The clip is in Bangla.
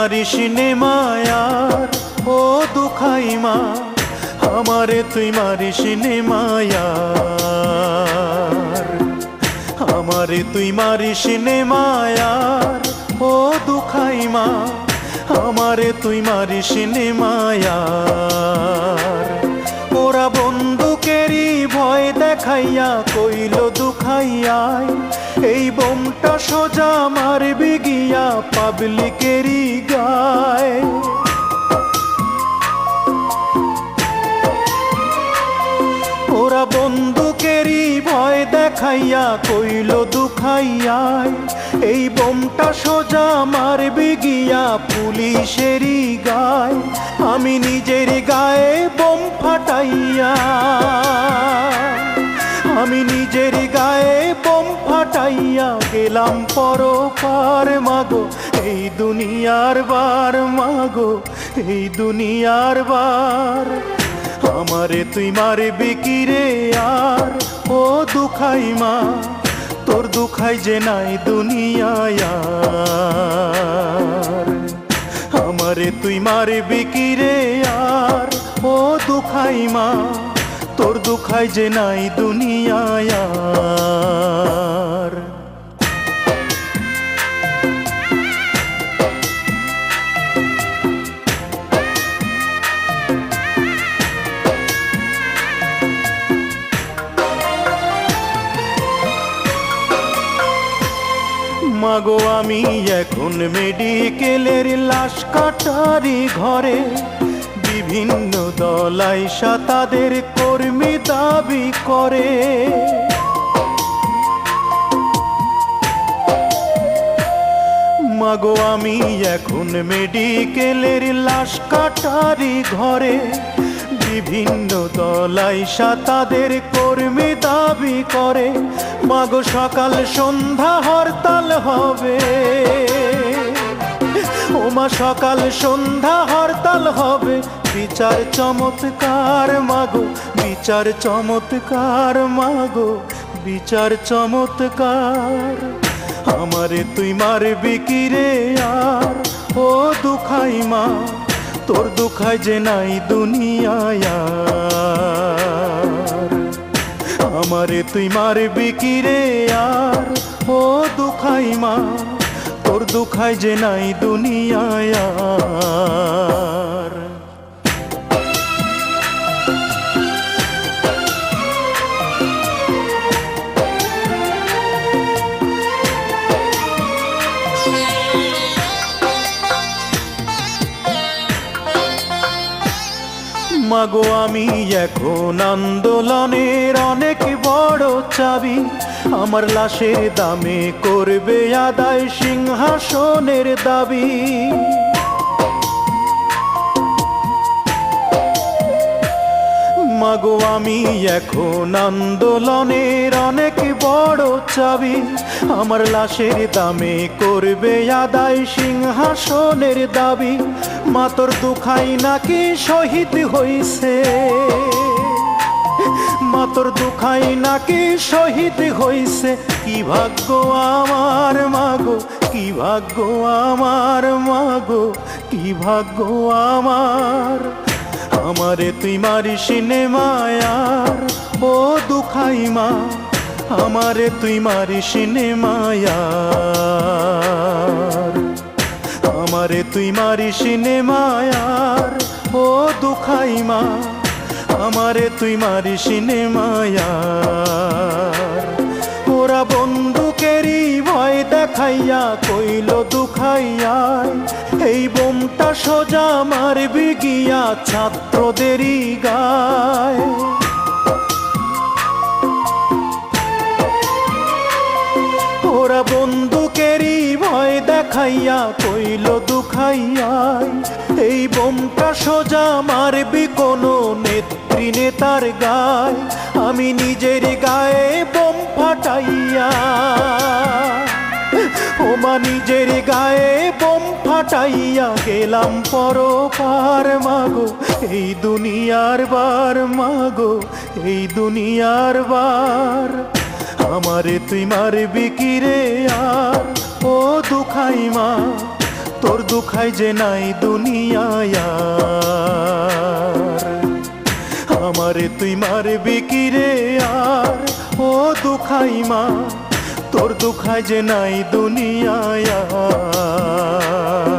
মারিস নে মায়ার ও দুখাই মা, আমারে তুই মারিস নে মায়ার, আমারে তুই মারিস নে মায়ার ও দুখাই মা, আমারে তুই মারিস নে মায়ার। ওরা বন্দুকেরই ভয় দেখাইয়া কইল দুখাইয়ায়, এই বোমটা সোজা মারবি গিয়া পাবলিকেরই গায়। ওরা বন্দুকেরই ভয় দেখাইয়া কইল দুখাইয়ায়, এই বোমটা সোজা মারবি গিয়া পুলিশেরই গায়। আমি নিজের গায়ে বোম ফাটাইয়া, আমি নিজের গায়ে বোম ফাটাইয়া গেলাম পরপার মাগো, এই দুনিয়ার বার মাগো, এই দুনিয়ার বার। আমারে তুই মারবি কি রে আর ও দুখাই মা, তোর দুখাই যে নাই দুনিয়ায় আর। আমারে তুই মারবি কি রে আর ও দুখাই মা, তোর দুখাই যে নাই দুনিয়ায় আর। মাগো আমি এখন মেডিকেলের লাশ কাটারি ঘরে, বিভিন্ন দল আইসা তাদের কর্মী দাবি করে। মাগো আমি এখন মেডিকেলের লাশ কাটারি ঘরে, বিভিন্ন দল আইসা তাদের কর্মী দাবি করে। মাগো সকাল সন্ধ্যা হরতাল হবে, ওমা সকাল সন্ধ্যা হরতাল হবে, বিচার চমৎকার মাগো, বিচার চমৎকার মাগো, বিচার চমৎকার। আমারে তুই মারবি কি রে আর ও দুখাই মা, তোর দুখাই যে নাই দুনিয়ায় আর। আমারে তুই মারবি কি রে আর ও দুখাই মা, তোর দুখাই যে নাই দুনিয়ায় আর। মাগো আমি এখন আন্দোলনের অনেক বড় চাবি, আমার লাশের দামে করবে আদায় সিংহাসনের দাবি। মাগো আমি এখন আন্দোলনের অনেক বড় চাবি, আমার লাশের দামে করবে আদায় সিংহাসনের দাবি। মা তোর দুখাই নাকি শহীদ হইছে, মা তোর দুখাই নাকি শহীদ হইছে, কি ভাগ্য আমার মাগো, কি ভাগ্য আমার মাগো, কি ভাগ্য আমার। আমারে তুই মারিস নে মায়ার ও দুখাই মা, আমারে তুই মারিস নে মায়ার, আমারে তুই মারিস নে মায়ার ও দুখাই মা, আমারে তুই মারিস নে মায়ার। ওরা বন্দুকেরই ভয় দেখাইয়া কইল দুখাইয়ায়, এই বোমটা সোজা মারবি গিয়া ছাত্রদেরই গায়। ওরা বন্দুকেরই ভয় দেখাইয়া কইল দুখাইয়ায়, এই বোমটা সোজা মারবি কোনো নেত্রী নেতার গায়। আমি নিজের গায়ে বোম ফাটাইয়া, ওমা নিজের গায়ে বোম ফাটাইয়া গেলাম পরপার মাগো, এই দুনিয়ার বার মাগো, এই দুনিয়ার বার। আমারে তুই মারবি কি রে আর ও দুখাই মা, তোর দুখাই যে নাই দুনিয়ায় আর। আমারে তুই মারবি কি রে আর, ও দুখাই মা, তোর দুখাই যে নাই দুনিয়ায় আর।